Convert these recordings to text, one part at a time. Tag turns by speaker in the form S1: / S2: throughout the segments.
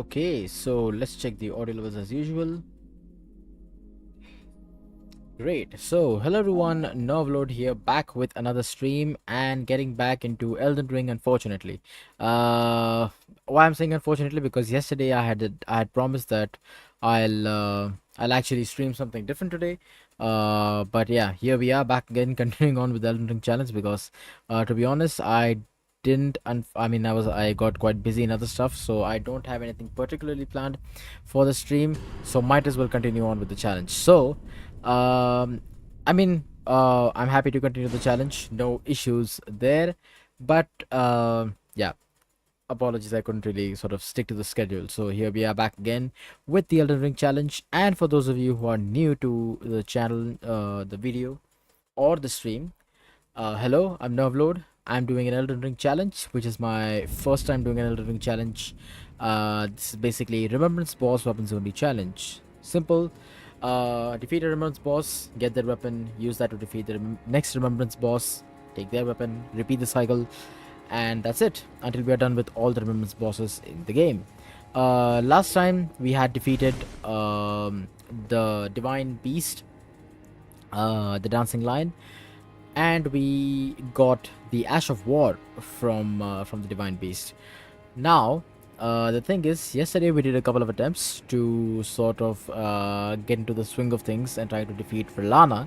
S1: Okay, so let's check the audio levels as usual. Great. So, hello everyone, Novload here, back with another stream and getting back into Elden Ring. Unfortunately, why I'm saying unfortunately because yesterday I had promised that I'll actually stream something different today. But yeah, here we are back again, continuing on with the Elden Ring challenge because, to be honest, I didn't. I got quite busy in other stuff, so I don't have anything particularly planned for the stream. So might as well continue on with the challenge. So. I'm happy to continue the challenge. No issues there. But yeah, apologies. I couldn't really sort of stick to the schedule. So here we are back again with the Elden Ring challenge. And for those of you who are new to the channel, the video or the stream, hello, I'm Nervload. I'm doing an Elden Ring challenge, which is my first time doing an Elden Ring challenge. This is basically Remembrance Boss Weapons Only challenge. Simple. Defeat a Remembrance boss, get their weapon, use that to defeat the next Remembrance boss, take their weapon, repeat the cycle, and that's it until we are done with all the Remembrance bosses in the game. Last time we had defeated the Divine Beast, the Dancing Lion, and we got the Ash of War from the Divine Beast. Now, the thing is, yesterday we did a couple of attempts to sort of get into the swing of things and try to defeat Rellana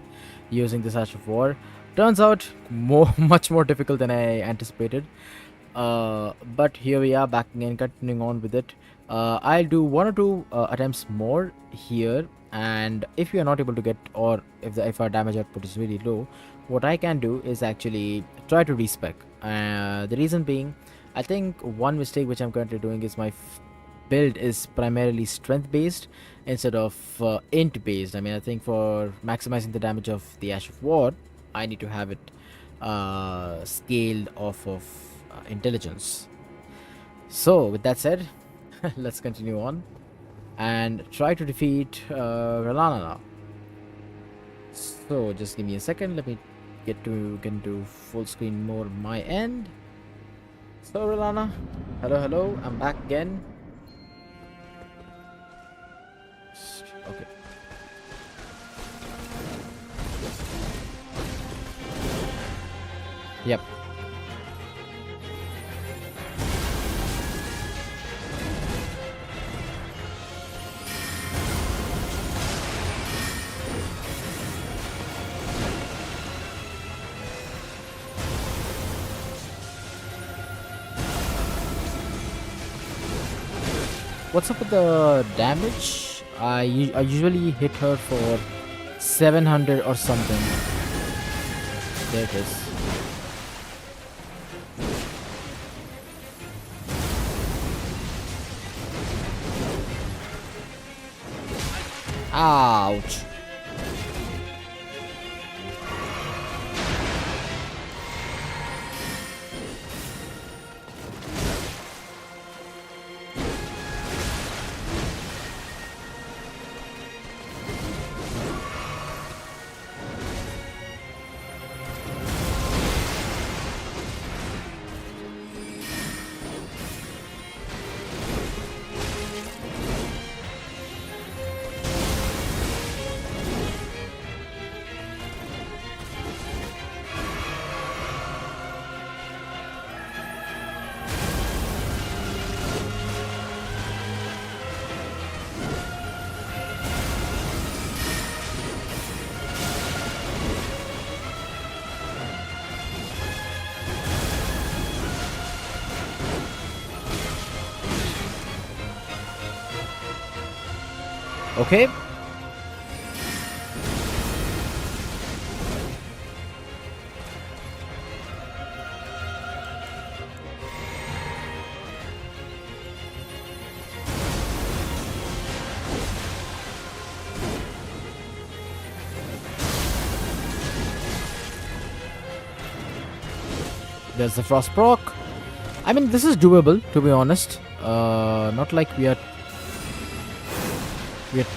S1: using this Ash of War. Turns out much more difficult than I anticipated. But here we are back again, continuing on with it. I'll do one or two attempts more here, and if you are not able to get, or if our damage output is really low, what I can do is actually try to respec. The reason being, I think one mistake which I'm currently doing is my build is primarily strength based instead of int based. I mean, I think for maximizing the damage of the Ash of War, I need to have it scaled off of intelligence. So, with that said, let's continue on and try to defeat Rellana now. So, just give me a second. Let me get into full screen mode on my end. So, Rellana, hello, I'm back again. Okay. Yep. What's up with the damage? I usually hit her for 700 or something. There it is. Ouch. Okay. There's the frost proc. I mean, this is doable, to be honest. Not like we are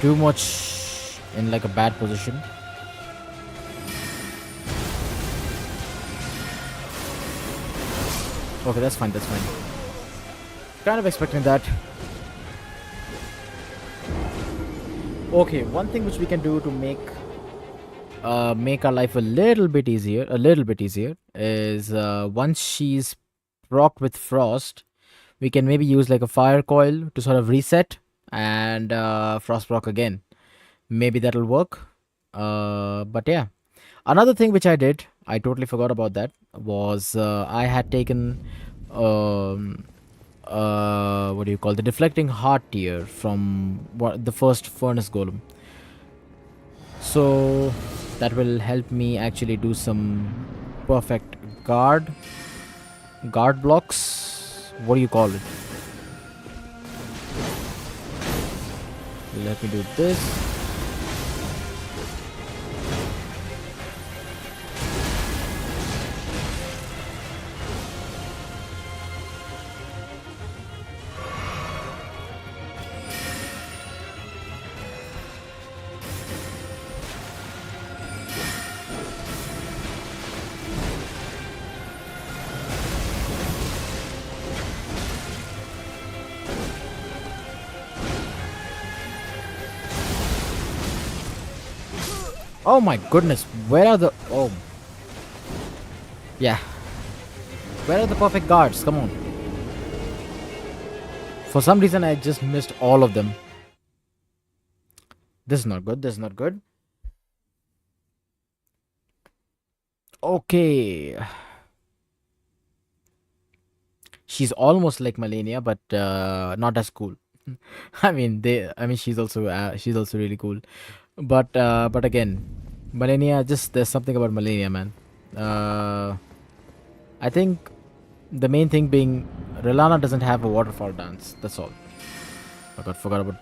S1: too much in like a bad position. Okay, that's fine. Kind of expecting that. Okay, one thing which we can do to make our life a little bit easier is once she's proc with frost, we can maybe use like a fire coil to sort of reset and frost proc again. Maybe that'll work. But yeah, another thing which I totally forgot about that, was I had taken um, what do you call, the deflecting heart tier from the first furnace golem. So that will help me actually do some perfect guard blocks. What do you call it? Let me do this. Oh my goodness, where are the... Oh, yeah. Where are the perfect guards? Come on. For some reason, I just missed all of them. This is not good. This is not good. Okay. She's almost like Melania, but not as cool. She's also really cool. But again, Melania, just there's something about Melania, man. Uh, I think the main thing being Rellana doesn't have a waterfall dance. That's all. Forgot about.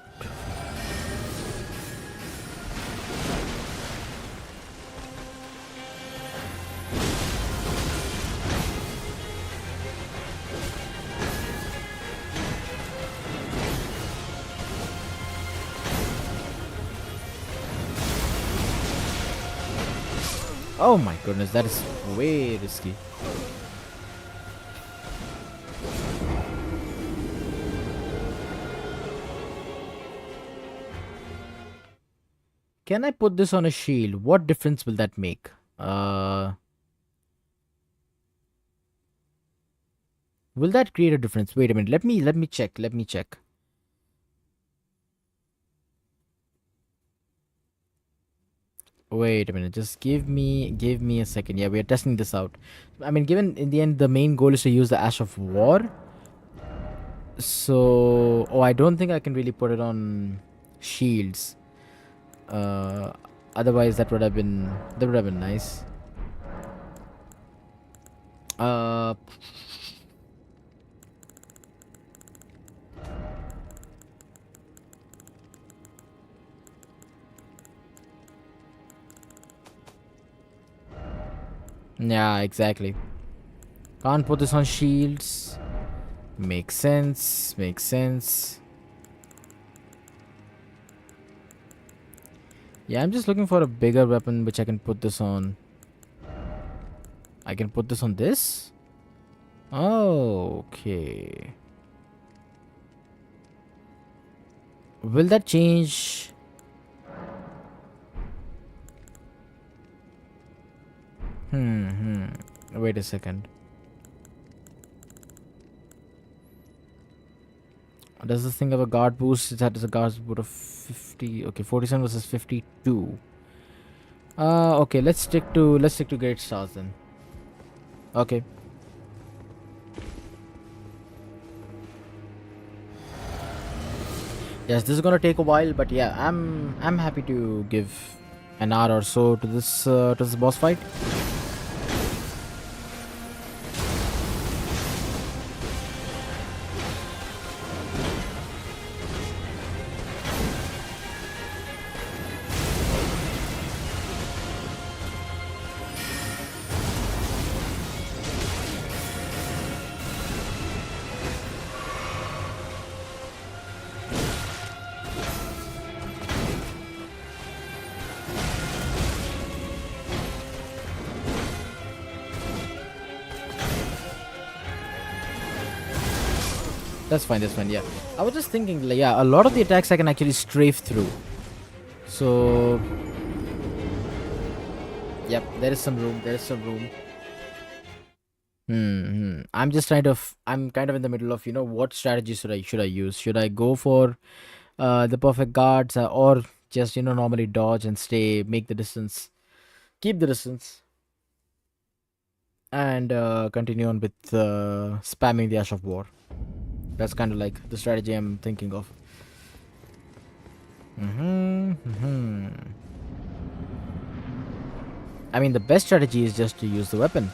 S1: Oh my goodness, that is way risky. Can I put this on a shield? What difference will that make? Will that create a difference? Wait a minute. Let me check. Let me check. Wait a minute. Just give me a second. Yeah, we are testing this out. I mean, given in the end the main goal is to use the Ash of War. So, I don't think I can really put it on shields. Uh, Otherwise that would have been nice. Uh, yeah, exactly. Can't put this on shields. Makes sense. Makes sense. Yeah, I'm just looking for a bigger weapon which I can put this on. I can put this on this? Oh, okay. Will that change? Wait a second. Does this thing have a guard boost? It has a guard boost of 50. Okay, 47 versus 52. Okay, let's stick to great stars then. Okay. Yes, this is gonna take a while, but yeah, I'm happy to give an hour or so to this boss fight. That's fine. That's fine. Yeah, I was just thinking. Like, yeah, a lot of the attacks I can actually strafe through. So, yep, there is some room. There is some room. I'm just I'm kind of in the middle of what strategy should I use? Should I go for the perfect guards, or just normally dodge and stay, make the distance, keep the distance, and continue on with spamming the Ash of War. That's kind of like the strategy I'm thinking of. Hmm. I mean, the best strategy is just to use the weapon.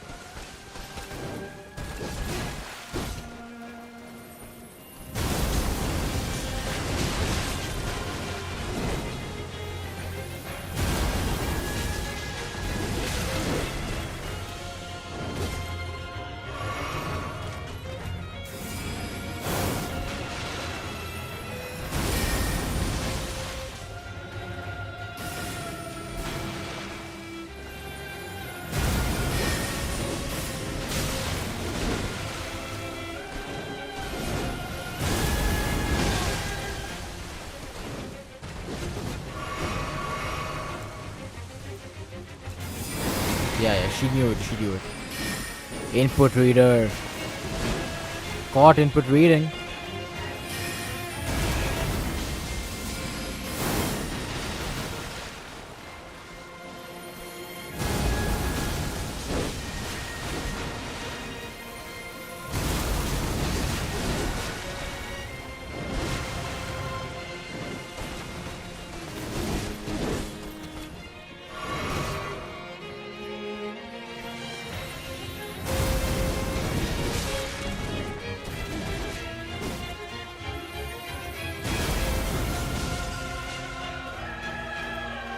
S1: Yeah, yeah, she knew it. She knew it. Input reader. Caught input reading.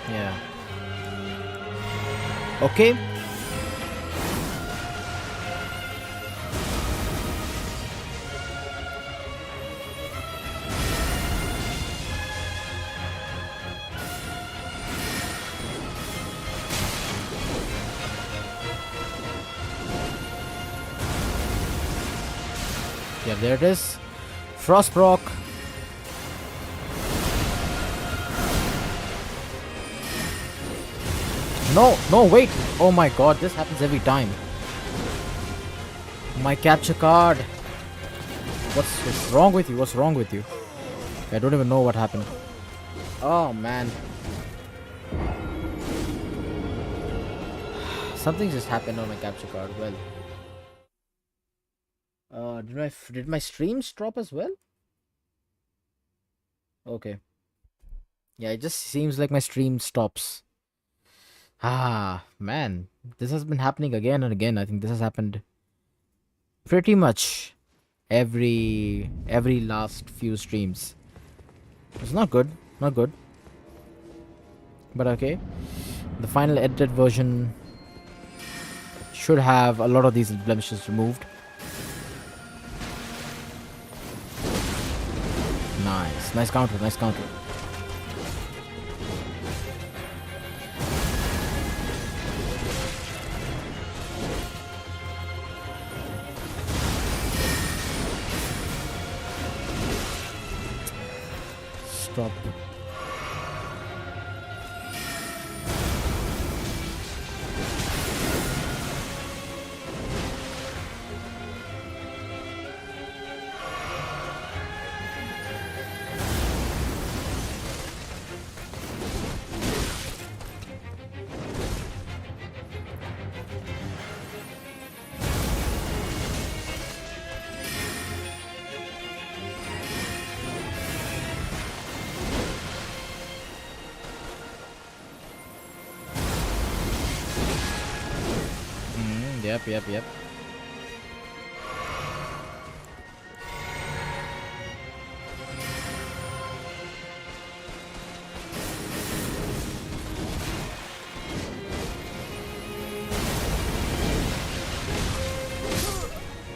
S1: Yeah. Okay. Yeah, there it is. Frost proc. No, no, wait. Oh my god, this happens every time. My capture card. What's wrong with you? What's wrong with you? I don't even know what happened. Oh man. Something just happened on my capture card. Well, did my streams drop as well? Okay. Yeah, it just seems like my stream stops. Ah, man. This has been happening again and again. I think this has happened pretty much every last few streams. It's not good. Not good. But okay. The final edited version should have a lot of these blemishes removed. Nice. Nice counter. Nice counter. Stop. Yep, yep, yep.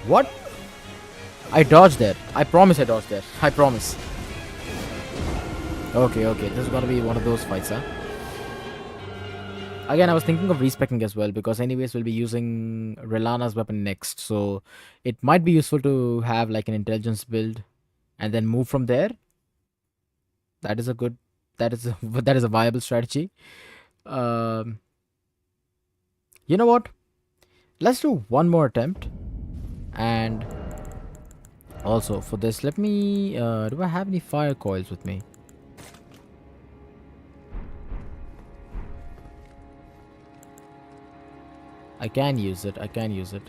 S1: What? I dodged that. I promise I dodged that. I promise. Okay, okay. This is gonna be one of those fights, huh? Again, I was thinking of respecting as well because anyways we'll be using Rellana's weapon next. So it might be useful to have like an intelligence build and then move from there. That is a good That is a, that is a viable strategy. Um, you know what? Let's do one more attempt. And also for this, let me. Do I have any fire coils with me? I can use it. I can use it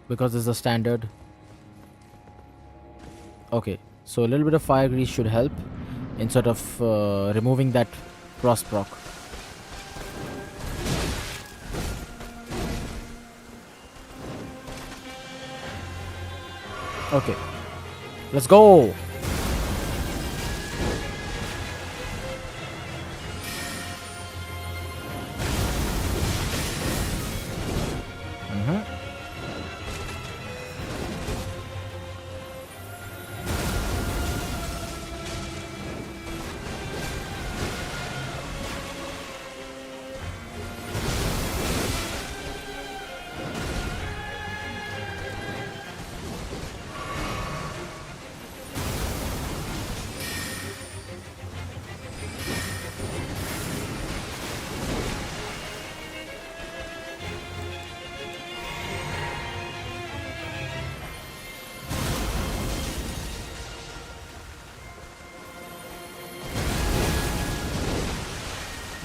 S1: because it's a standard. Okay, so a little bit of fire grease should help in sort of removing that frost proc. Okay, let's go. Mhm.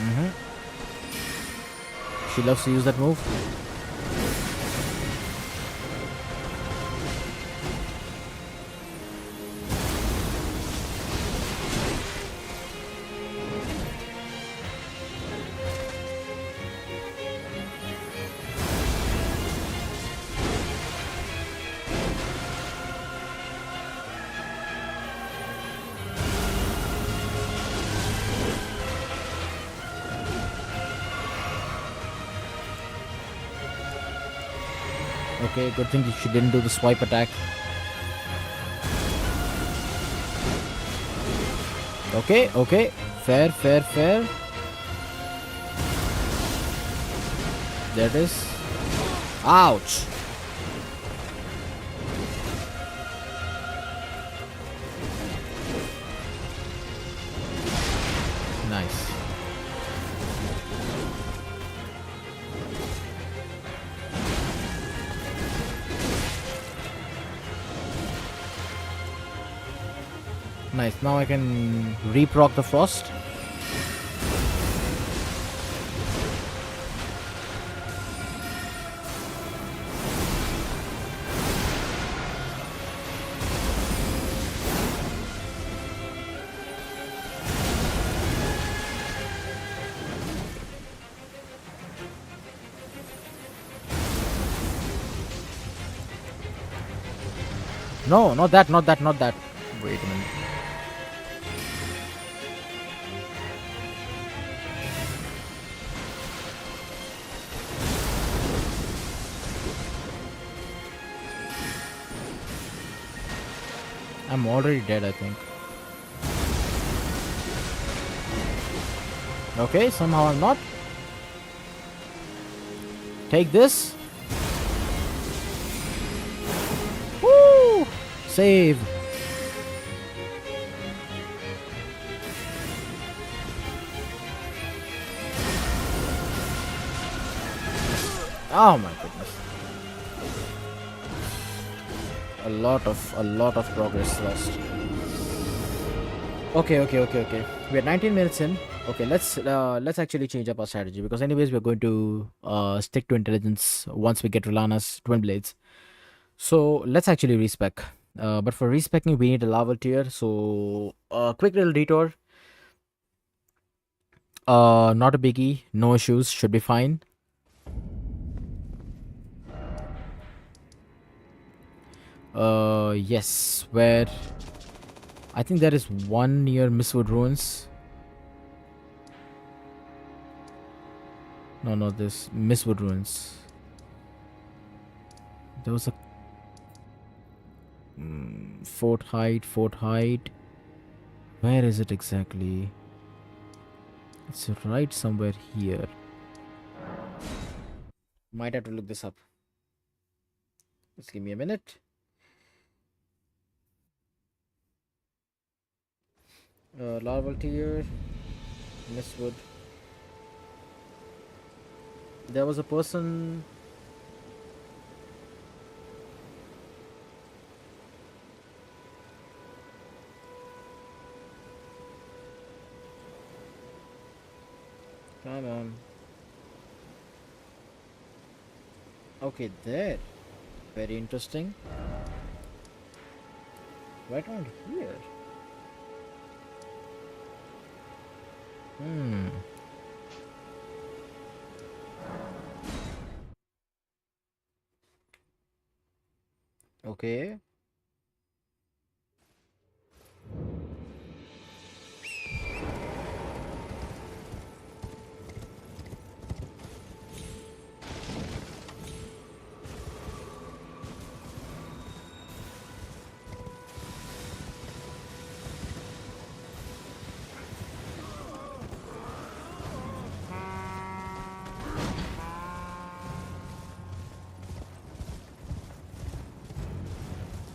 S1: Mhm. She loves to use that move. Okay, good thing she didn't do the swipe attack. Okay, okay. Fair, fair, fair. There it is. Ouch. Nice. Nice. Now I can reproc the frost. No, not that, not that, not that. Wait a minute. I'm already dead, I think. Okay, somehow I'm not. Take this. Woo! Save. Oh my goodness. A lot of progress lost. Okay, okay, okay, okay. We're 19 minutes in. Okay, let's actually change up our strategy because anyways we're going to stick to intelligence once we get Rellana's twin blades. So let's actually respec. But for respecing we need a lava tier. So quick little detour. Not a biggie. No issues. Should be fine. Yes. Where I think there is one near Mistwood Ruins. No, not this Mistwood Ruins. There was a Fort Height. Fort Height. Where is it exactly? It's right somewhere here. Might have to look this up. Just give me a minute. Larval tier. Mistwood. There was a person. Come on. Okay, there. Very interesting. Right around here. Hmm. Okay.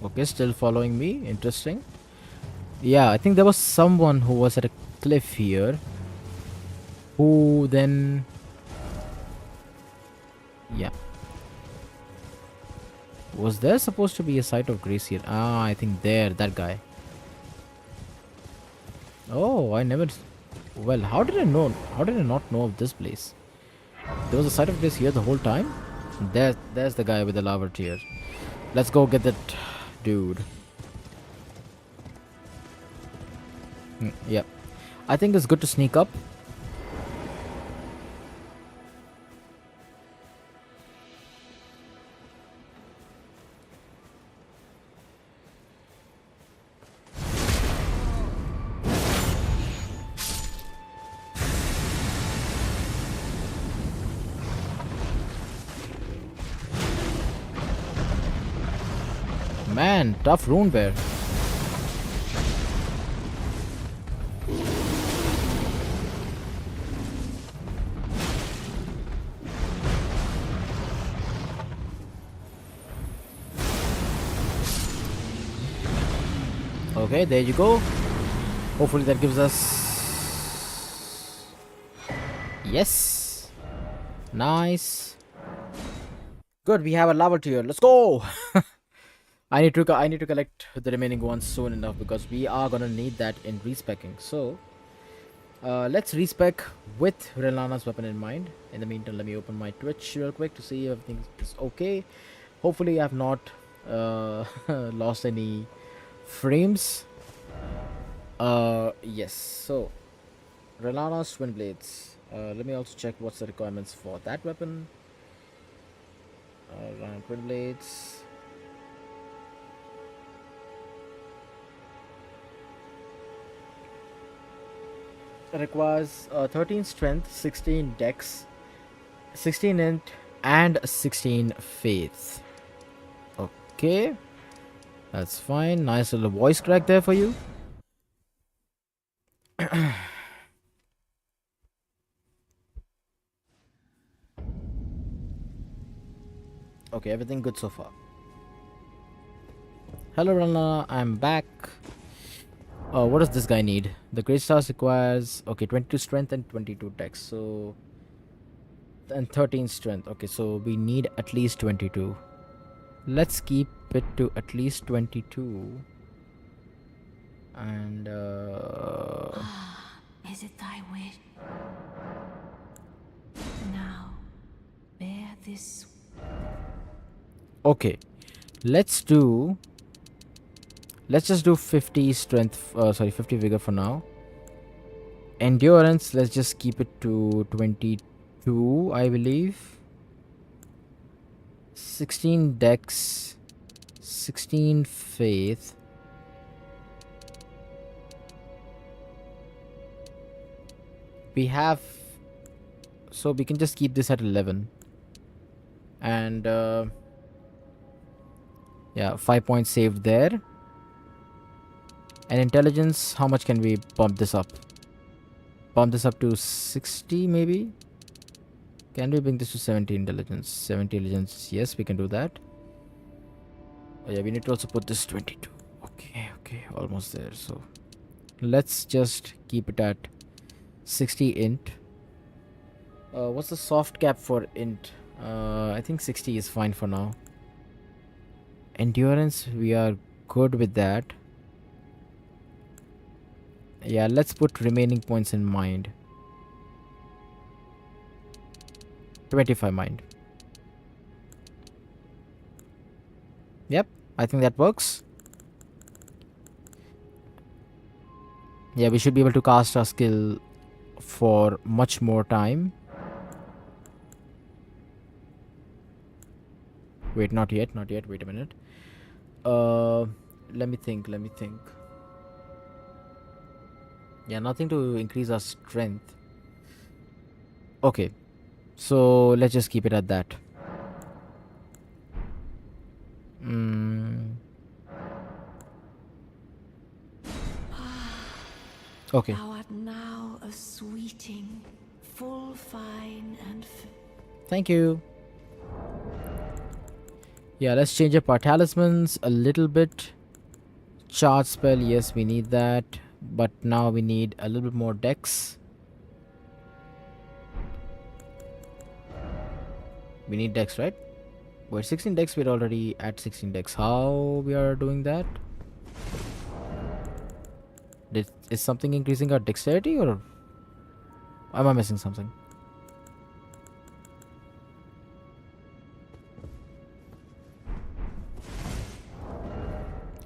S1: Okay, still following me. Interesting. Yeah, I think there was someone who was at a cliff here who then. Yeah. Was there supposed to be a site of grace here? Ah, I think there, that guy. Oh, I never. Well, how did I know? How did I not know of this place? There was a site of grace here the whole time? There's the guy with the lava tear. Let's go get that dude. Yep. I think it's good to sneak up. Man, tough rune bear. Okay, there you go. Hopefully that gives us. Yes. Nice. Good, we have a lava tier. Let's go. I need to collect the remaining ones soon enough because we are gonna need that in respecking. So let's respec with Rellana's weapon in mind. In the meantime, let me open my Twitch real quick to see if everything is okay. Hopefully, I have not lost any frames. Yes. So Rellana's twin blades. Let me also check what's the requirements for that weapon. Twin blades. Requires 13 strength, 16 dex, 16 int, and 16 faith. Okay, that's fine. Nice little voice crack there for you. Okay, everything good so far. Hello, Rana. I'm back. What does this guy need? The Great Stars requires 22 strength and 22 dex. So and 13 strength. Okay, so we need at least 22. Let's keep it to at least 22. And
S2: Is it thy wish? Now, bear this.
S1: okay, let's do. Let's just do 50 strength. 50 vigor for now. Endurance. Let's just keep it to 22, I believe. 16 dex, 16 faith. We have, so we can just keep this at 11. And yeah, 5 points saved there. And intelligence, how much can we bump this up? Bump this up to 60 maybe? Can we bring this to 70 intelligence? 70 intelligence, yes, we can do that. Oh yeah, we need to also put this 22. Okay, almost there. So let's just keep it at 60 int. What's the soft cap for int? I think 60 is fine for now. Endurance, we are good with that. Yeah, let's put remaining points in mind. 25 mind. Yep, I think that works. Yeah, we should be able to cast our skill for much more time. Wait, not yet, not yet. Wait a minute. Uh, let me think. Let me think. Yeah, nothing to increase our strength. Okay, so let's just keep it at that. Mm, okay,
S2: Thou art now a sweeting, full fine and
S1: thank you. Yeah, let's change up our talismans a little bit. Charge spell, yes, we need that. But now we need a little bit more dex. We need dex, right? We're 16 dex, we're already at 16 dex. How we are doing that? Is something increasing our dexterity, or am I missing something?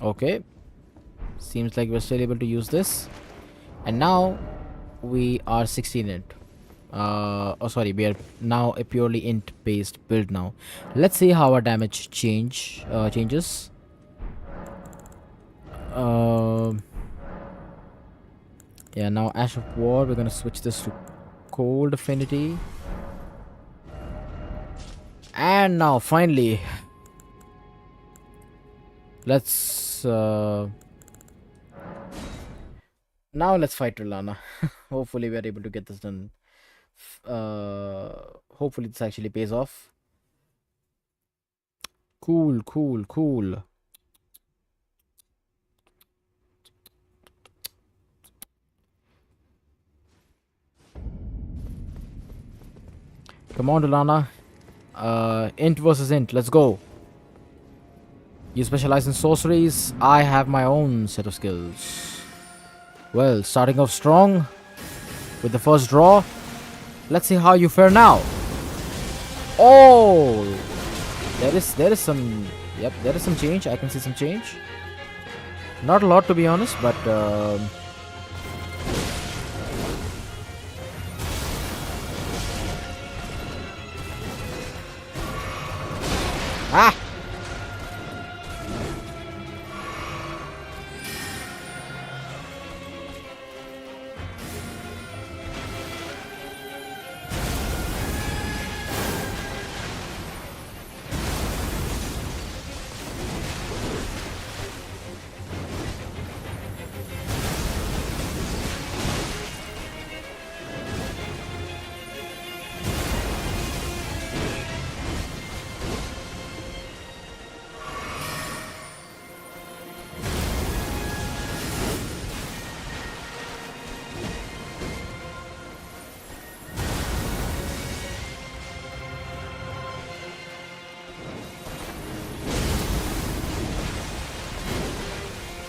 S1: Okay. Seems like we're still able to use this. And now we are 16 int. Oh sorry, we are now a purely int based build now. Let's see how our damage changes. Um yeah, now Ash of War, we're gonna switch this to cold affinity. And now finally, let's now let's fight Rellana. Hopefully we are able to get this done. Hopefully this actually pays off. Cool, cool, cool. Come on, Rellana. Int versus int. Let's go. You specialize in sorceries. I have my own set of skills. Well, starting off strong with the first draw. Let's see how you fare now. Oh, there is some. Yep, there is some change. I can see some change. Not a lot, to be honest, but ah.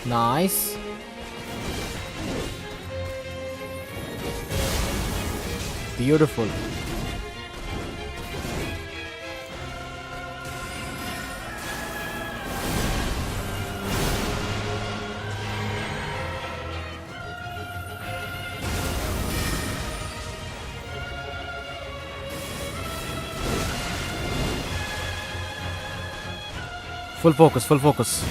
S1: Nice. Beautiful. Full focus, full focus.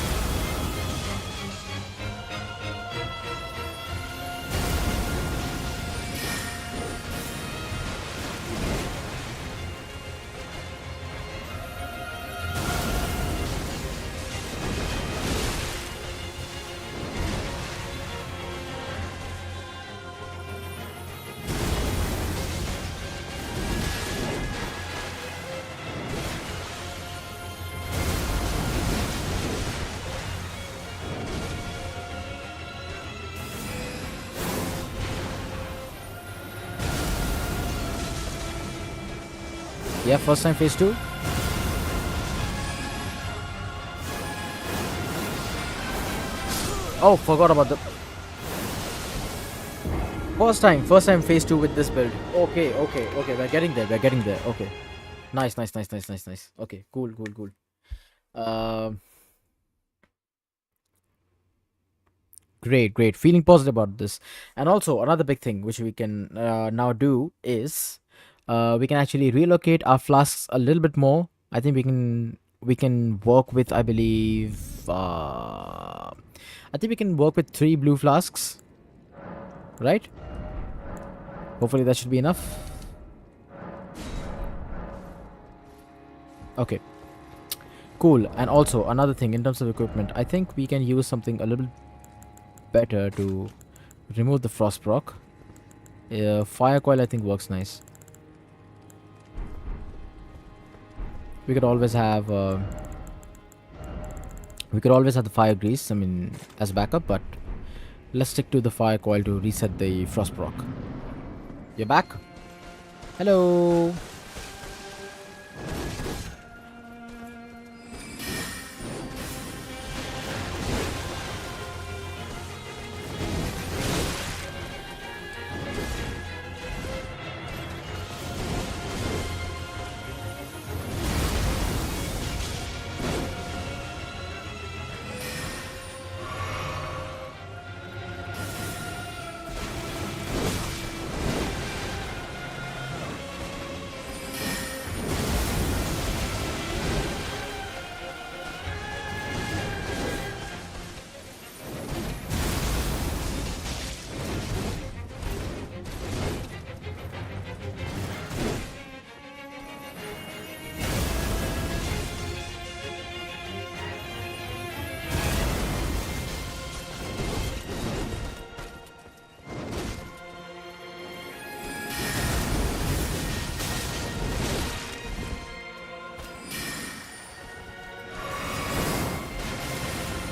S1: Yeah, first time phase 2. Oh, forgot about the first time phase 2 with this build. Okay, okay, okay. We're getting there. We're getting there. Okay. Nice, nice, nice, nice, nice, nice. Okay, cool, cool, cool. Um, Great, great. Feeling positive about this. And also, another big thing which we can now do is we can actually relocate our flasks a little bit more. I think we can work with, I believe, I think we can work with 3 blue flasks, right? Hopefully that should be enough. Okay, cool. And also another thing in terms of equipment, I think we can use something a little better to remove the frost proc. Fire coil I think works nice. We could always have the fire grease, I mean, as backup, but let's stick to the fire coil to reset the frost proc. You're back? Hello.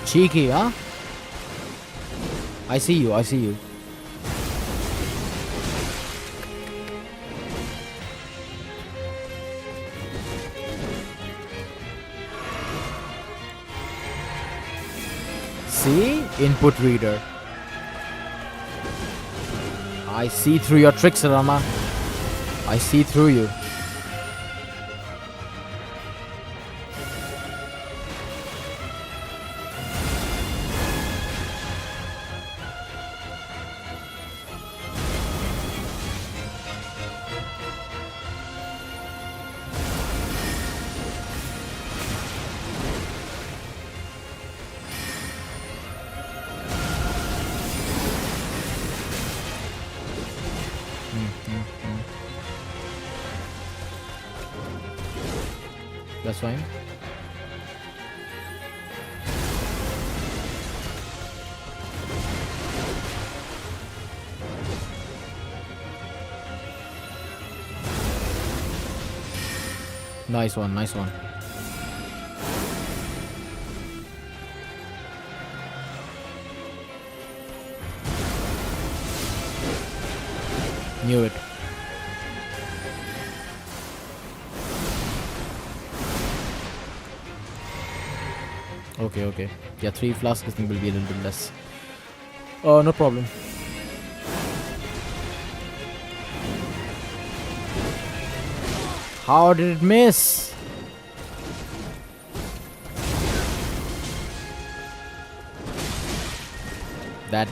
S1: Cheeky, huh? I see you, I see you. See? Input reader. I see through your tricks, Rama. I see through you. That's fine. Nice one, nice one. Knew it. Okay, okay. Yeah, 3 flasks I think will be a little bit less. Oh, no problem. How did it miss? That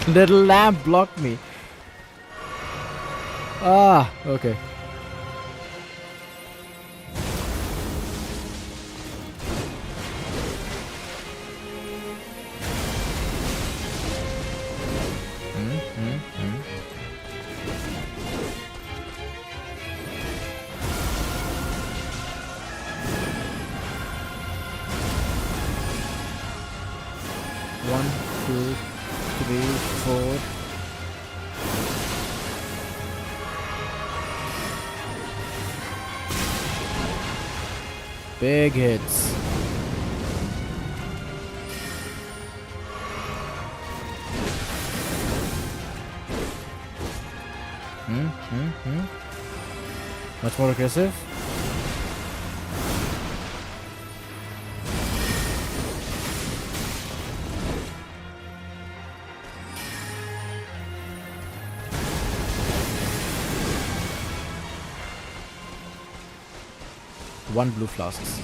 S1: little lamp blocked me. Ah, okay. One, two, three, four. Big hits. Much more aggressive. One blue flasks.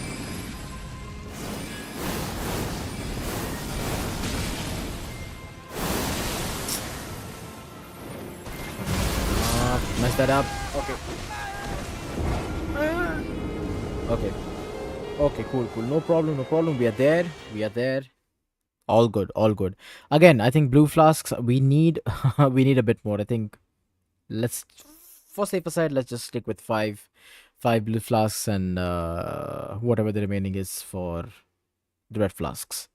S1: Mess that up. Okay. Okay. Okay, cool, cool. No problem, no problem. We are there. We are there. All good, all good. Again, I think blue flasks we need we need a bit more. I think let's for safer side, let's just stick with five blue flasks and whatever the remaining is for the red flasks.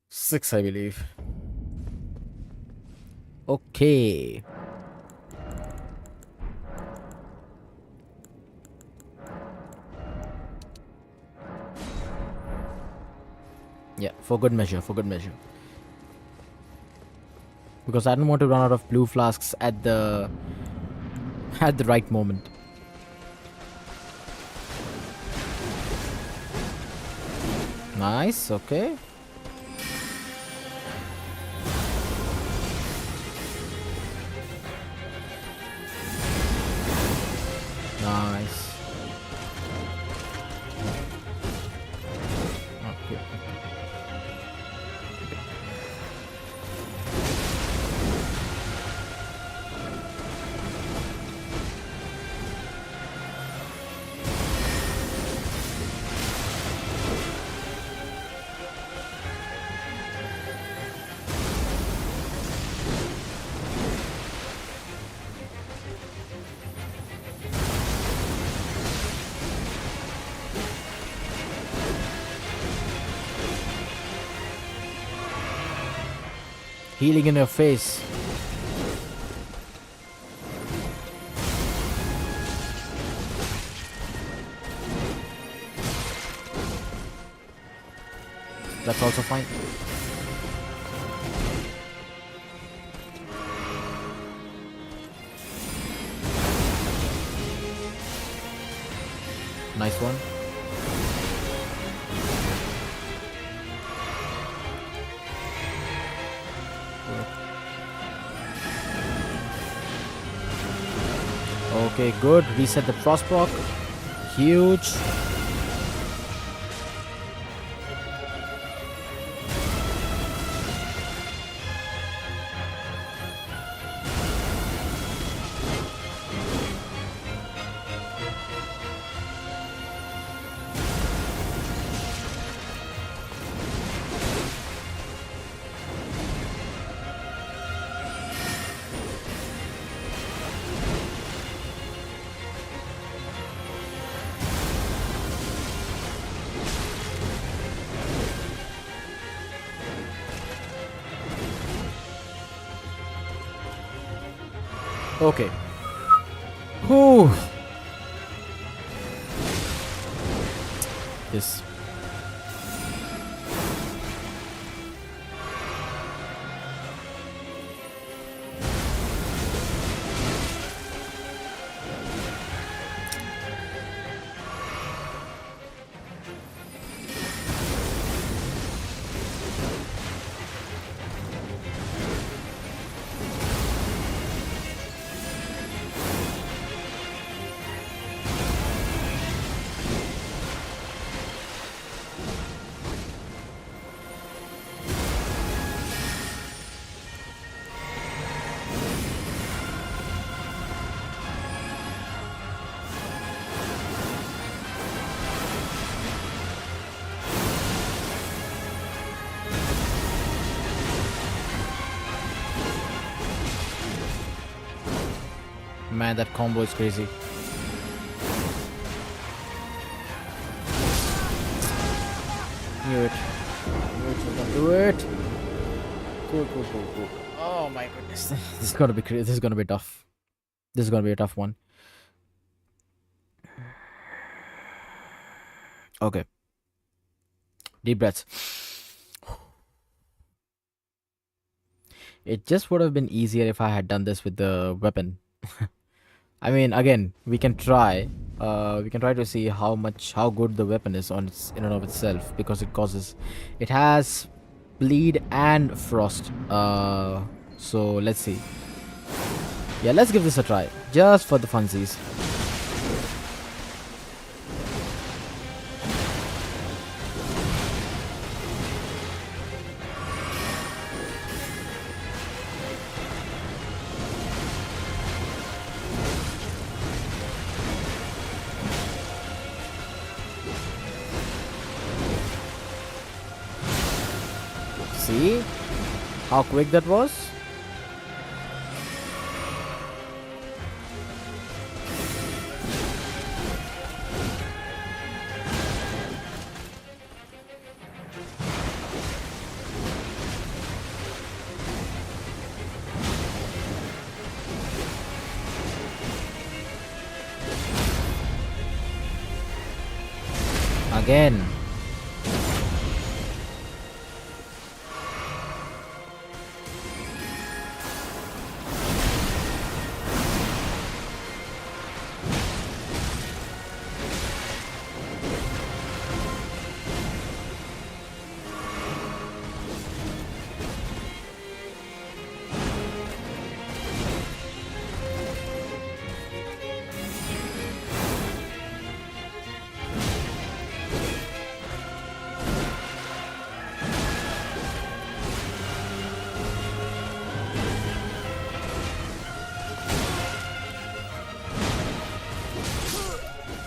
S1: 6, I believe. Okay. Yeah, for good measure, for good measure. Because I don't want to run out of blue flasks at the right moment. Nice, okay. Nice. Okay. Healing in your face. That's also fine. Nice one. Okay, good. Reset the frost proc. Huge. Okay. Whew. This. Man, that combo is crazy. Do it. Do it. Cool, cool, cool, cool. Oh my goodness. This is gonna be crazy. This is gonna be tough. This is gonna be a tough one. Okay. Deep breaths. It just would have been easier if I had done this with the weapon. I mean, again, we can try. We can try to see how good the weapon is on its in and of itself, because it has bleed and frost. So let's see. Yeah, let's give this a try, just for the funsies. See how quick that was? Again.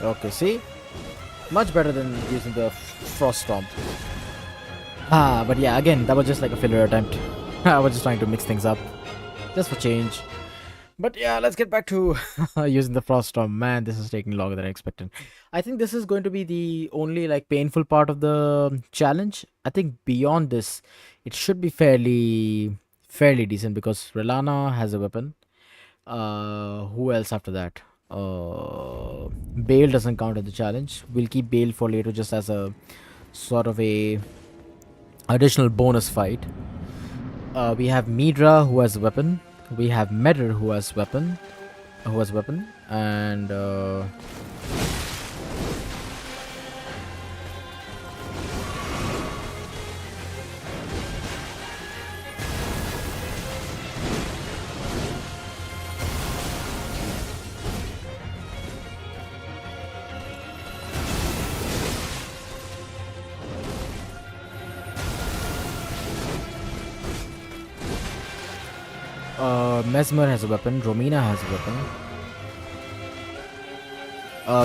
S1: Okay, see? Much better than using the Frost Stomp. But yeah, again, that was just like a filler attempt. I was just trying to mix things up, just for change. But yeah, let's get back to using the Frost Storm. Man, this is taking longer than I expected. I think this is going to be the only like painful part of the challenge. I think beyond this, it should be fairly decent because Rellana has a weapon. Who else after that? Bale doesn't count as the challenge. We'll keep Bale for later, just as a sort of a additional bonus fight. We have Midra who has a weapon. We have Medr who has weapon, and Mesmer has a weapon. Romina has a weapon.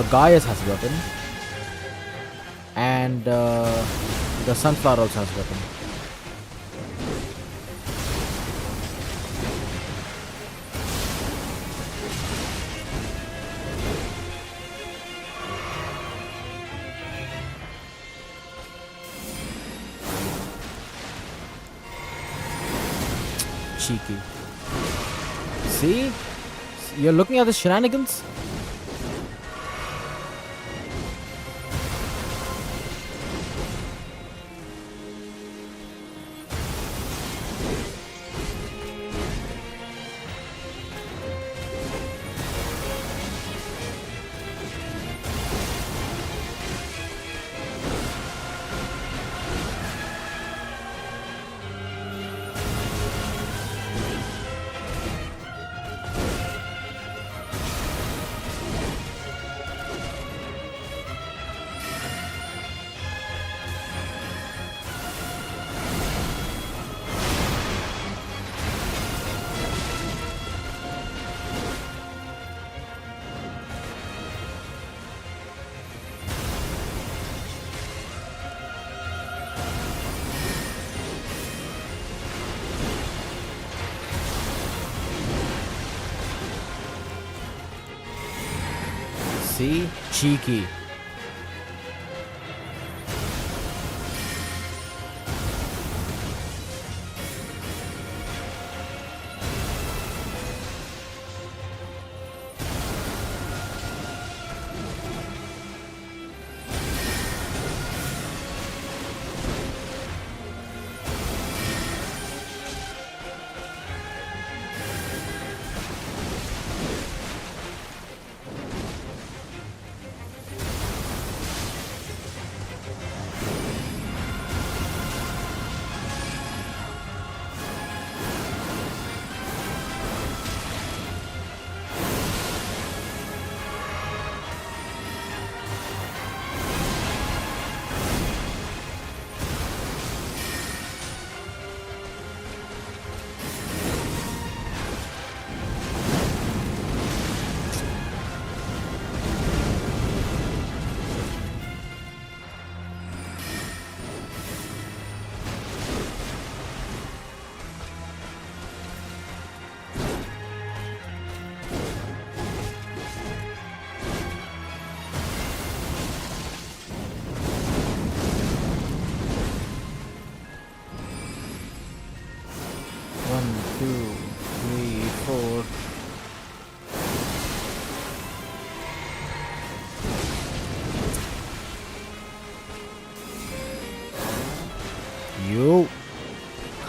S1: Gaius has a weapon, and the Sunflower also has a weapon. Cheeky. See? You're looking at the shenanigans? See? Cheeky.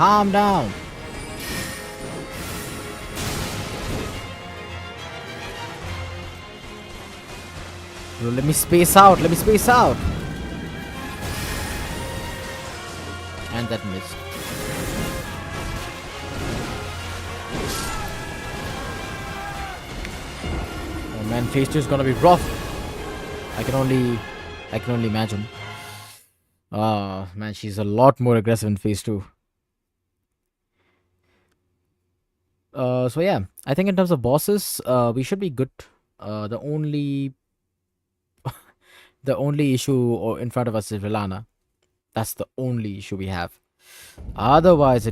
S1: Calm down. Bro, let me space out. Let me space out. And that missed. Oh man, phase 2 is gonna be rough. I can only imagine. Man, she's a lot more aggressive in phase 2. So yeah, I think in terms of bosses, we should be good. The only issue in front of us is Rellana. That's the only issue we have. Otherwise,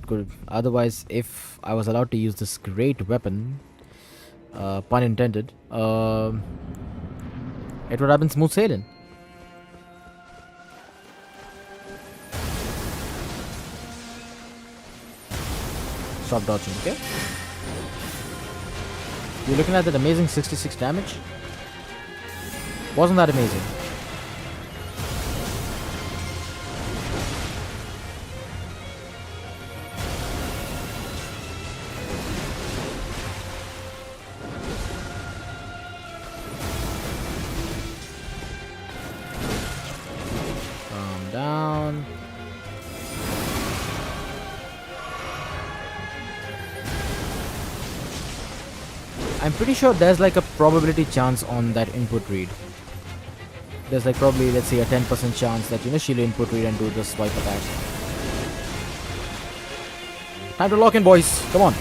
S1: if I was allowed to use this great weapon, pun intended, it would have been smooth sailing. Stop dodging, okay? You're looking at that amazing 66 damage? Wasn't that amazing? Calm down. I'm pretty sure there's like a probability chance on that input read. There's like probably, let's say, a 10% chance that she'll input read and do the swipe attack. Time to lock in, boys. Come on.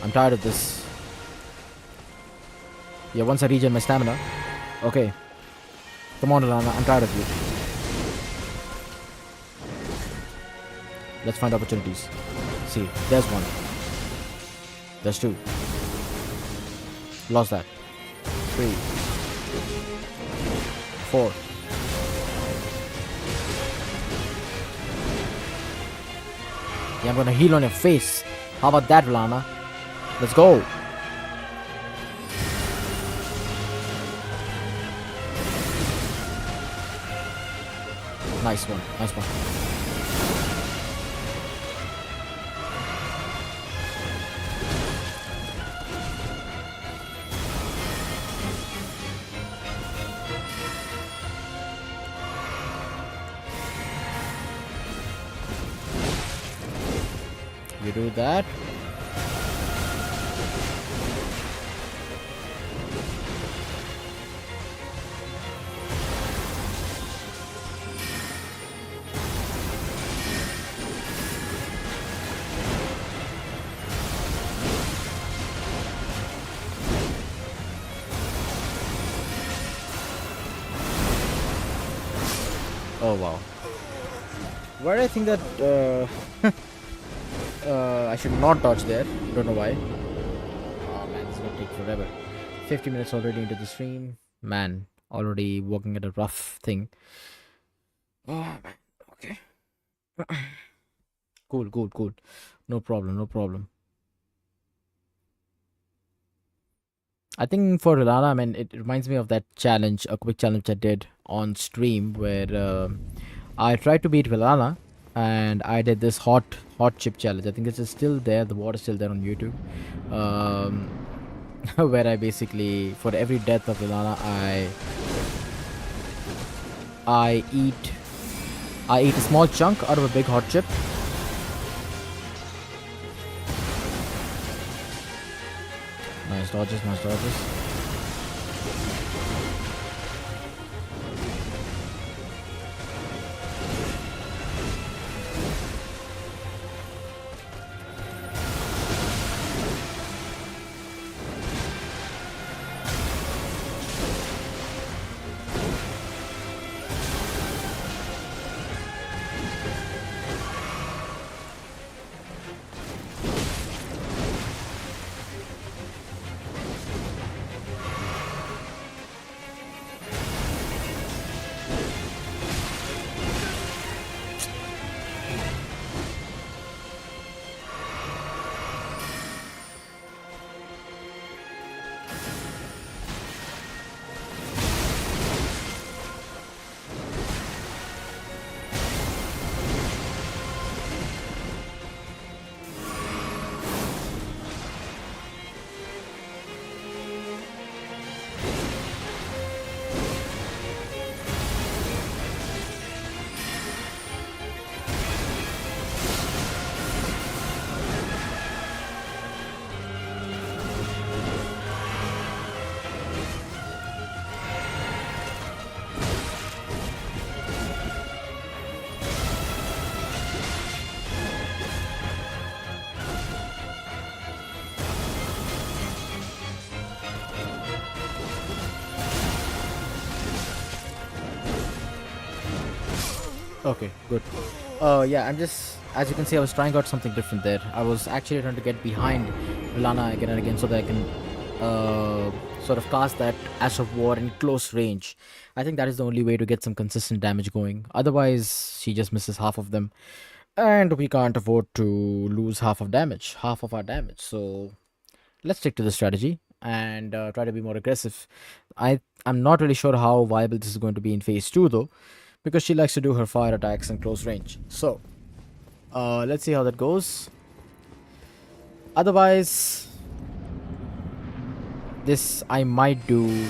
S1: I'm tired of this. Yeah, once I regen my stamina. Okay. Come on, Rellana. I'm tired of you. Let's find opportunities. See, there's one. There's two. Lost that. 3. 4. Yeah, I'm gonna heal on your face. How about that, Rellana? Let's go. Nice one. Nice one. You do that. Oh wow. Why do I think that I should not dodge there? Don't know why. Oh man, it's gonna take forever. 50 minutes already into the stream. Man, already working at a rough thing. Oh man, okay. Cool. No problem. I think for Rellana, I mean, it reminds me of that challenge, a quick challenge I did on stream where I tried to beat Rellana and I did this hot chip challenge. I think this is still there. The water is still there on YouTube. Where I basically, for every death of Rellana, I eat a small chunk out of a big hot chip. Nice dodges. Okay, good. Yeah, I'm just, as you can see, I was trying out something different there. I was actually trying to get behind Rellana again and again so that I can sort of cast that Ash of War in close range. I think that is the only way to get some consistent damage going. Otherwise, she just misses half of them, and we can't afford to lose half of our damage. So let's stick to the strategy and try to be more aggressive. I'm not really sure how viable this is going to be in phase two though, because she likes to do her fire attacks in close range. So let's see how that goes. Otherwise, this I might do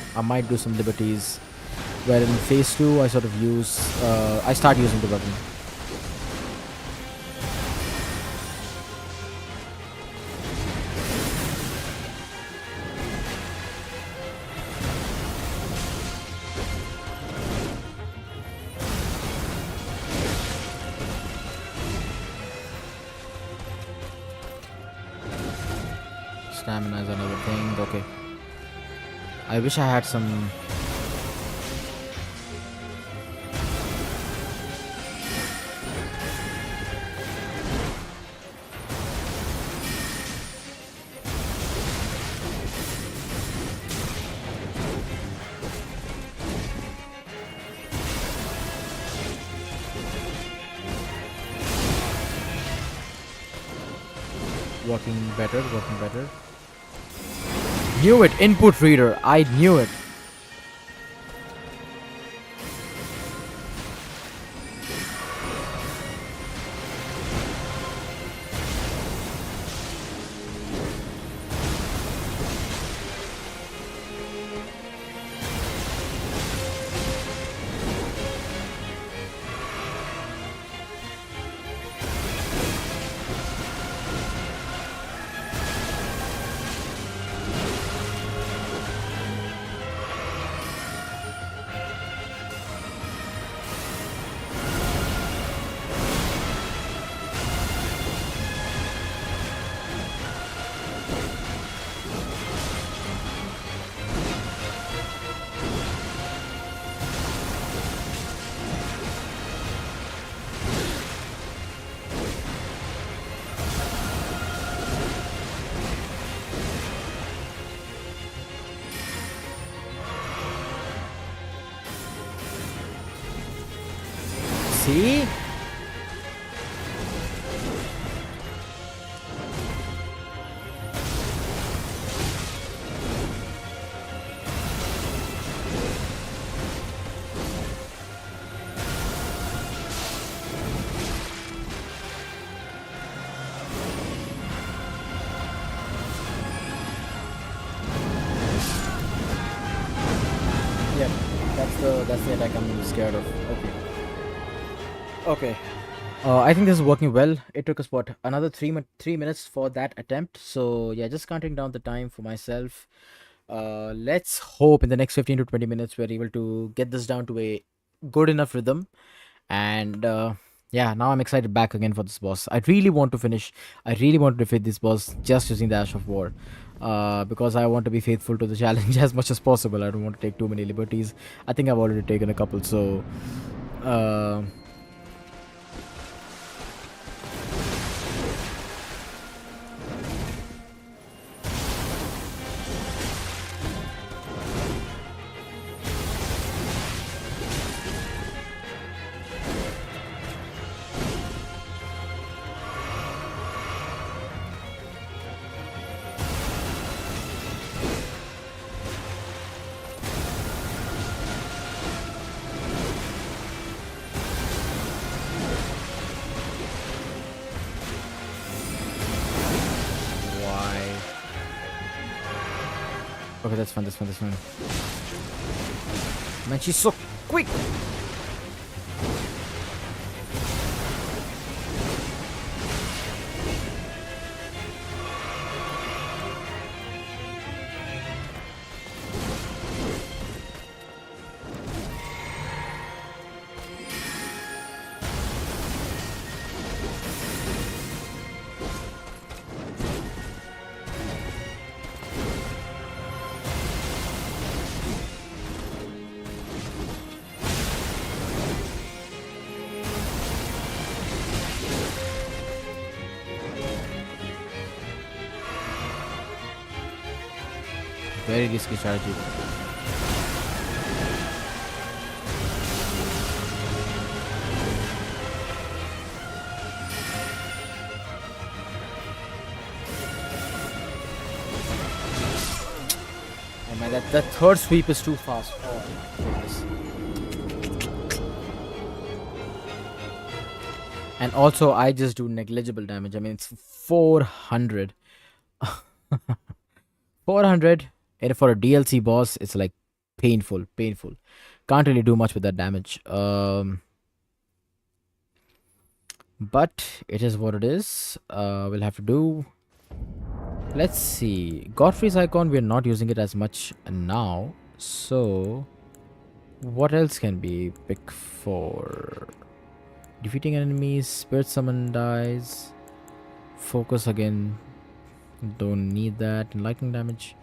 S1: some liberties. Where in phase two, I sort of I start using the weapon. Stamina is another thing. Okay, I wish I had some. Working better. Knew it, input reader. I knew it. See? Yep, that's the attack I'm scared of. Okay. Okay. I think this is working well. It took us what, another 3 minutes for that attempt. So yeah, just counting down the time for myself. Let's hope in the next 15 to 20 minutes we're able to get this down to a good enough rhythm. And yeah, now I'm excited back again for this boss. I really want to finish. I really want to defeat this boss just using the Ash of War. Because I want to be faithful to the challenge as much as possible. I don't want to take too many liberties. I think I've already taken a couple. So uh, why? Okay, that's fine. That's fine. That's fine. Man, she's so quick. Very risky strategy. Oh man, that third sweep is too fast. Oh goodness. And also, I just do negligible damage. I mean, it's 400. 400. And for a DLC boss, it's like painful, painful. Can't really do much with that damage. But it is what it is. We'll have to do. Let's see. Godfrey's icon, we're not using it as much now. So, what else can we pick for? Defeating enemies, spirit summon dies. Focus again. Don't need that. And lightning damage.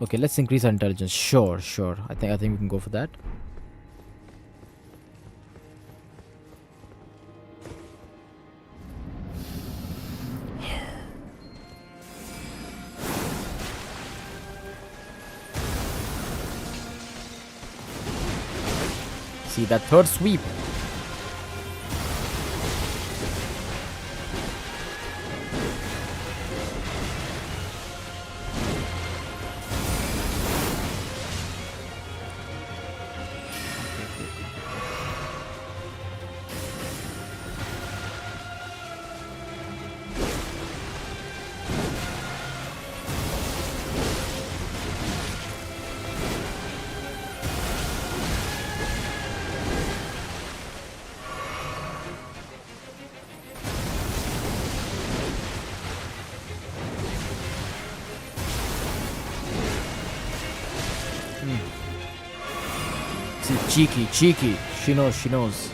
S1: Okay, let's increase our intelligence. Sure, sure. I think we can go for that. See that third sweep. See, cheeky, cheeky. She knows, she knows.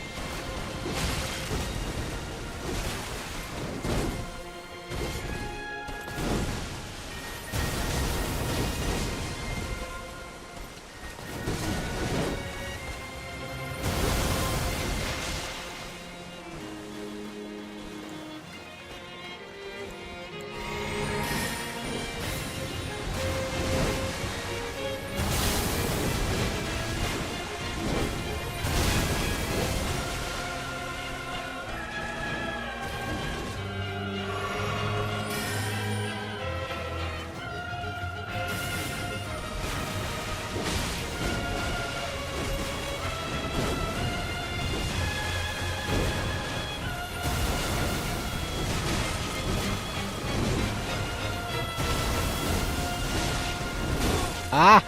S1: Ah!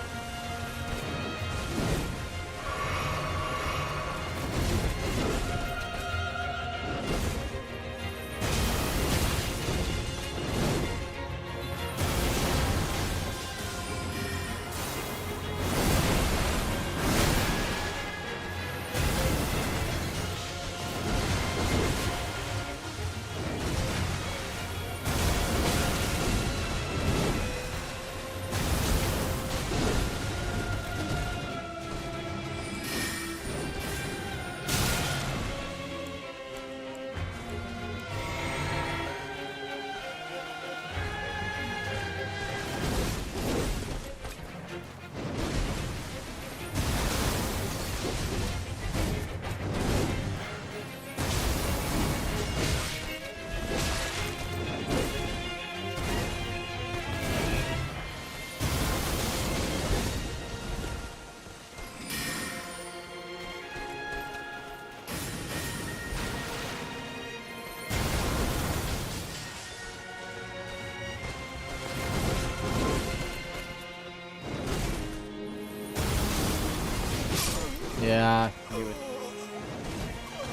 S1: Yeah, knew it.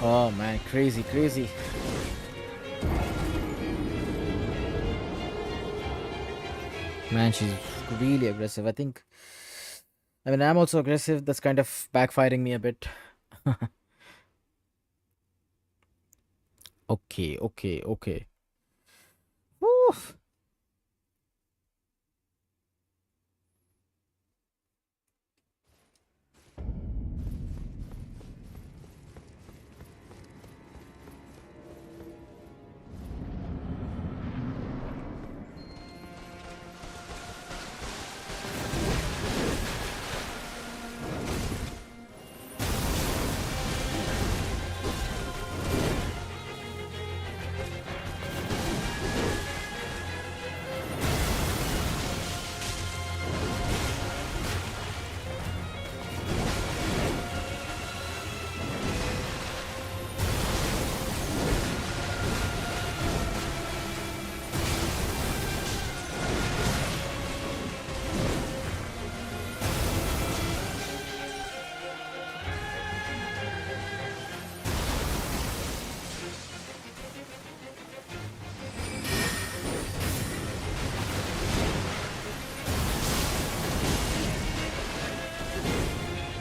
S1: Oh man, crazy, crazy. Man, she's really aggressive. I mean, I'm also aggressive. That's kind of backfiring me a bit. Okay, okay, okay. Woo.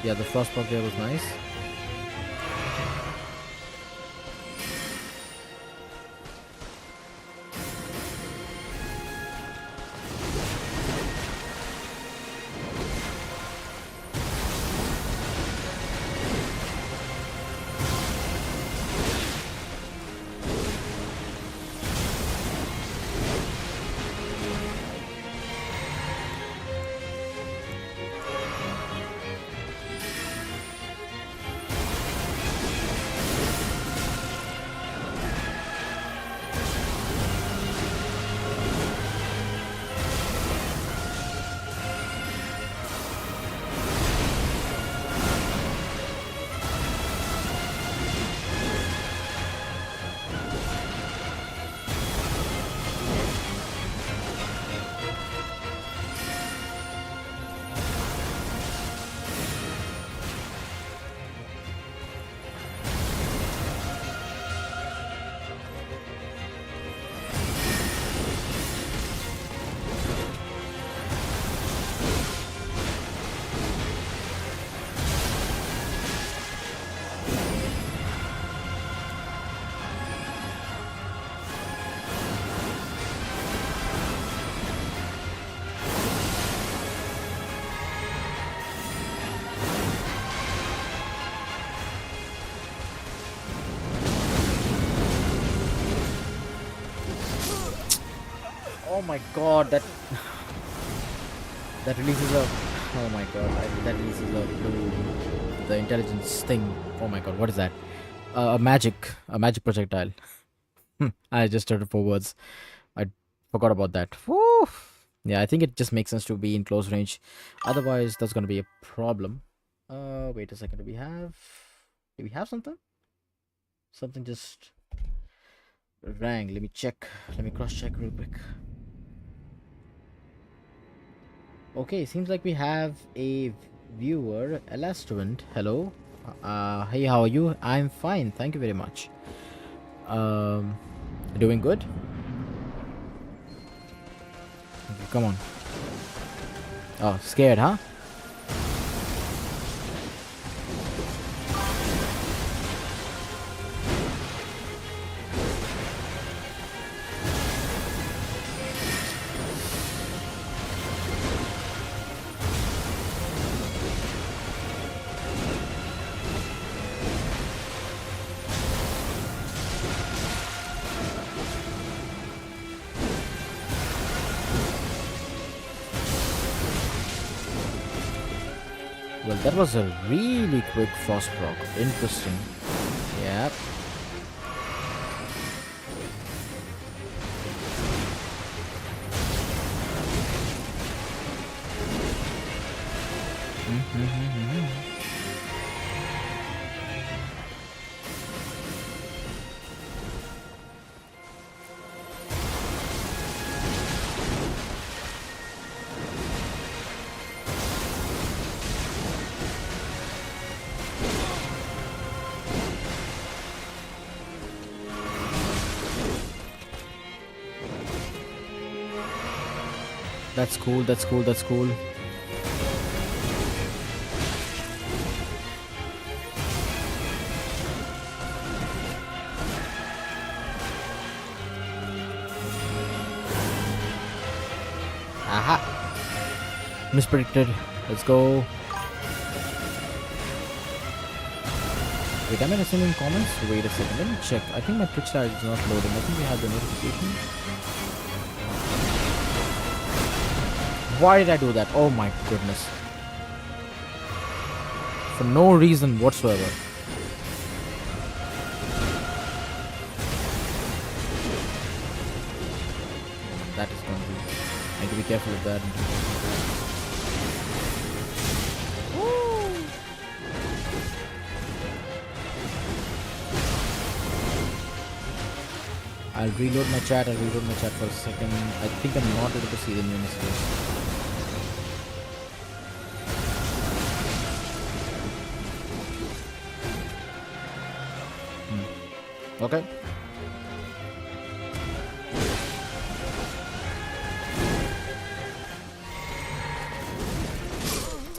S1: Yeah, the first proc there was nice. Oh my god, that releases a. Oh my god, that releases a blue. The intelligence thing. Oh my god, what is that? A magic projectile. I just started for words. I forgot about that. Woo! Yeah, I think it just makes sense to be in close range. Otherwise, that's gonna be a problem. Wait a second. Do we have something? Something just rang. Let me check. Let me cross check real quick. Okay, seems like we have a viewer, Elastuant. Hello. Hey, how are you? I'm fine, thank you very much. Um, doing good? Okay, come on. Oh, scared, huh? Well, that was a really quick frost rock. Interesting. Yep. That's cool, that's cool, that's cool. Aha! Mispredicted. Let's go. Wait, am I receiving comments? Wait a second, let me check. I think my Twitch chat is not loading. I think we have the notification. Why did I do that? Oh my goodness. For no reason whatsoever. That is going to be... I need to be careful with that. I'll reload my chat for a second. I think I'm not able to see the new messages. Okay.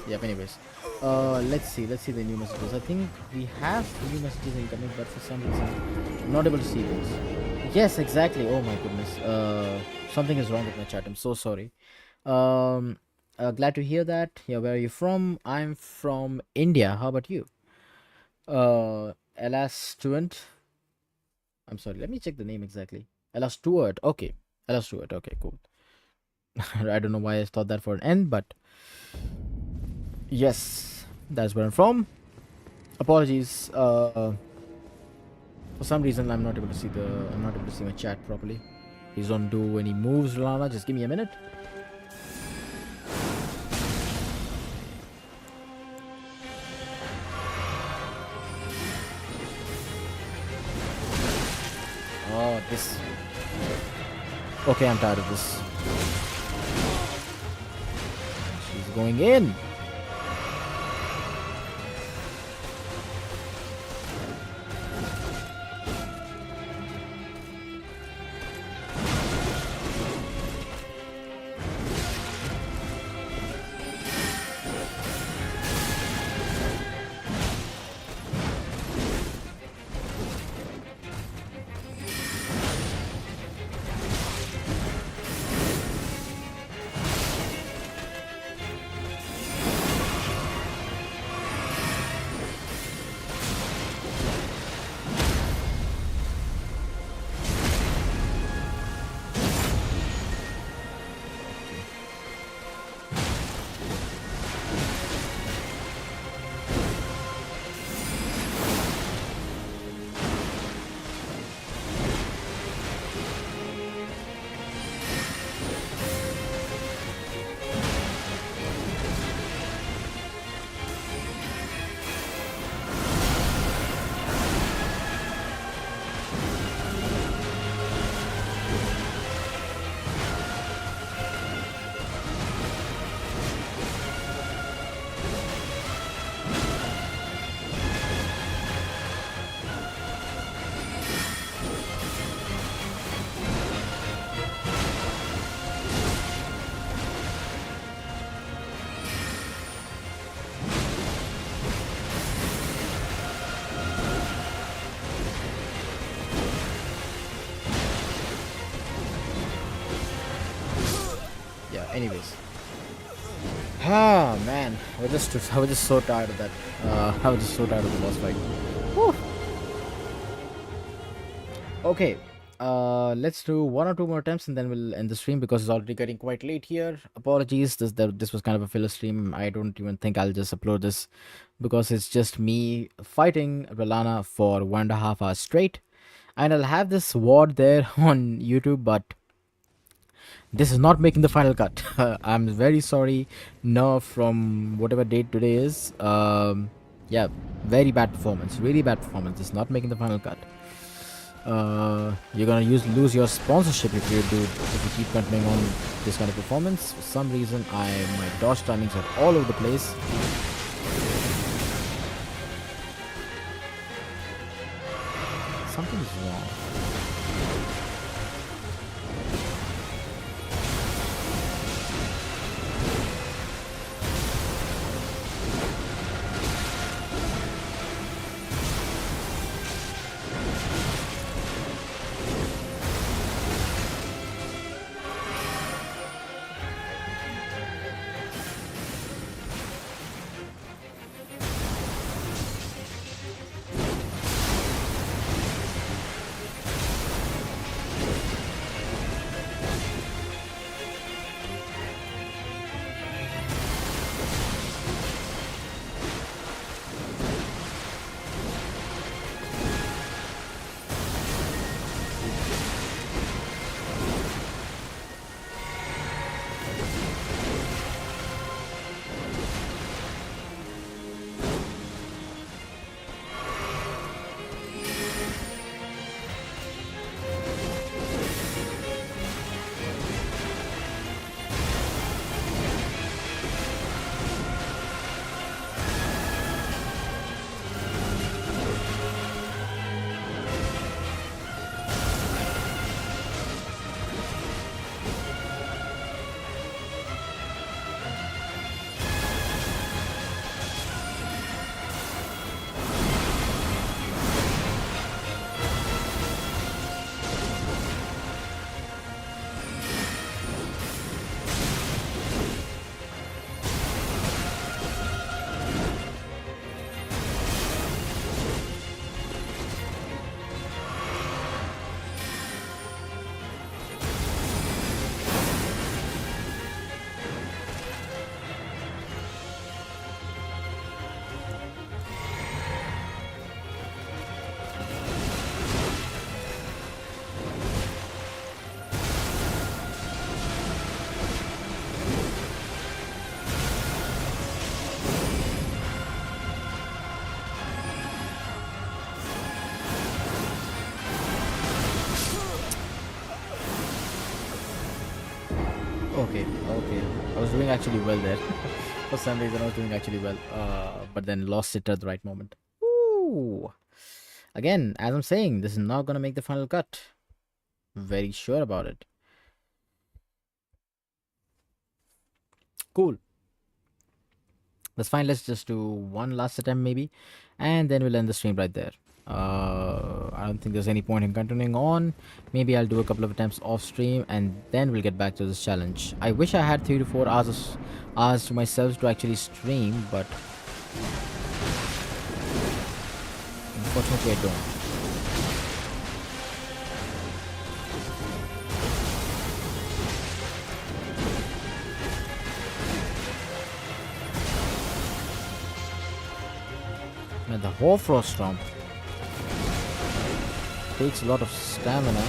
S1: Yep. Anyways, let's see the new messages. I think we have new messages incoming, but for some reason, I'm not able to see those. Yes, exactly. Oh my goodness. Something is wrong with my chat. I'm so sorry. Um, Glad to hear that. Yeah, where are you from? I'm from India. How about you? Ella Stewart. I'm sorry. Let me check the name exactly. Ella Stewart. Okay. Ella Stewart. Okay, cool. I don't know why I thought that for an N, but yes, that's where I'm from. Apologies. For some reason, I'm not able to see my chat properly. Please don't do any moves, Rellana. Just give me a minute. Oh, this. Okay, I'm tired of this. She's going in. Yeah. Anyways. Ah man, I was just so tired of that. I was just so tired of the boss fight. Whew. Okay. Let's do one or two more attempts and then we'll end the stream because it's already getting quite late here. Apologies, this was kind of a filler stream. I don't even think I'll just upload this because it's just me fighting Rellana for 1.5 hours straight, and I'll have this ward there on YouTube, but this is not making the final cut. I'm very sorry, no, from whatever date today is. Yeah, very bad performance, really bad performance. It's not making the final cut. You're gonna lose your sponsorship if you keep continuing on this kind of performance. For some reason, my dodge timings are all over the place. Something is wrong. I was doing actually well there. For some reason, I was doing actually well, but then lost it at the right moment. Ooh. Again, as I'm saying, this is not gonna make the final cut. Very sure about it. Cool. That's fine. Let's just do one last attempt, maybe, and then we'll end the stream right there. I don't think there's any point in continuing on. Maybe I'll do a couple of attempts off stream, and then we'll get back to this challenge. I wish I had 3 to 4 hours to myself to actually stream, but unfortunately, I don't. Man, the Hoarfrost Stomp takes a lot of stamina.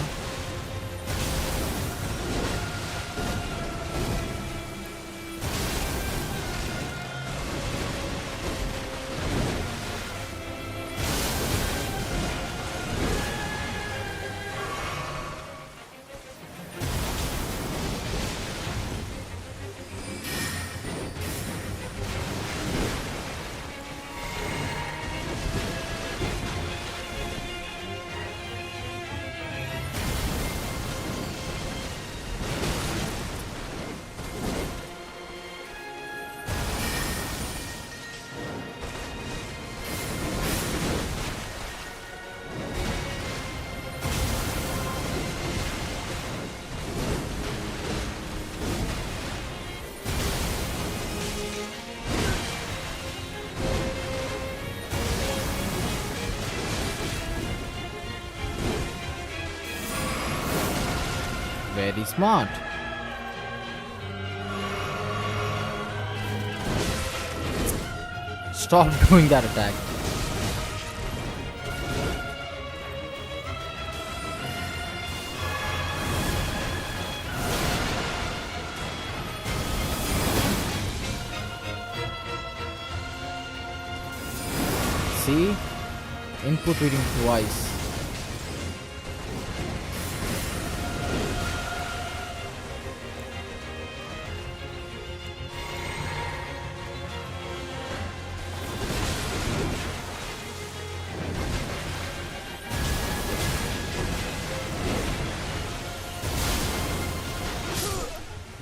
S1: Very smart. Stop doing that attack. See? Input reading twice.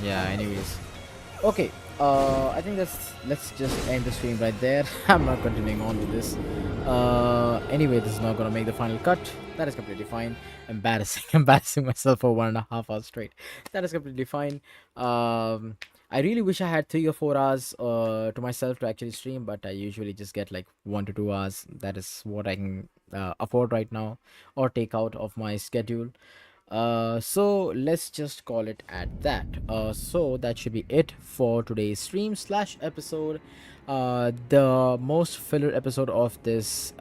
S1: Yeah, anyways. Okay, I think let's just end the stream right there. I'm not continuing on with this. Anyway, this is not gonna make the final cut. That is completely fine. Embarrassing, embarrassing myself for 1.5 hours straight. That is completely fine. I really wish I had 3 or 4 hours to myself to actually stream, but I usually just get like 1 to 2 hours. That is what I can afford right now, or take out of my schedule. So let's just call it at that. So that should be it for today's stream slash episode. The most filler episode of this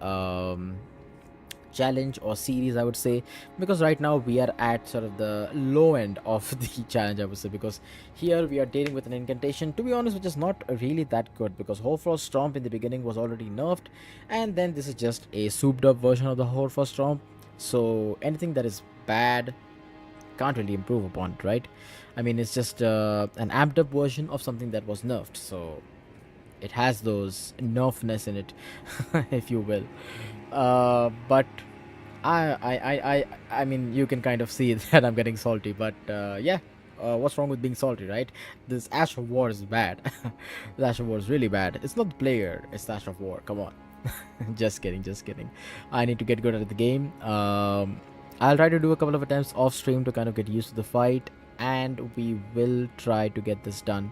S1: challenge or series, I would say, because right now we are at sort of the low end of the challenge, I would say, because here we are dealing with an incantation, to be honest, which is not really that good, because Hoarfrost Stomp in the beginning was already nerfed, and then this is just a souped up version of the Hoarfrost Stomp. So anything that is bad can't really improve upon it, right? I mean, it's just an amped up version of something that was nerfed, so it has those nerfness in it, if you will. But I mean, you can kind of see that I'm getting salty, but yeah. What's wrong with being salty, right? This Ash of War is bad. The Ash of War is really bad. It's not the player, it's the Ash of War. Come on. Just kidding, just kidding. I need to get good at the game. I'll try to do a couple of attempts off stream to kind of get used to the fight, and we will try to get this done.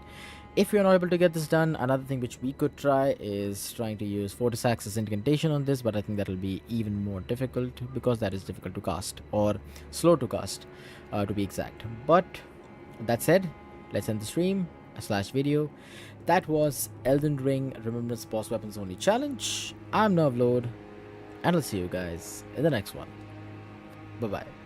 S1: If you're not able to get this done, another thing which we could try is trying to use Fortis Axis Incantation on this, but I think that'll be even more difficult because that is difficult to cast, or slow to cast, to be exact. But that said, let's end the stream slash video. That was Elden Ring Remembrance Boss Weapons Only Challenge. I'm Nervlord, and I'll see you guys in the next one. Bye bye.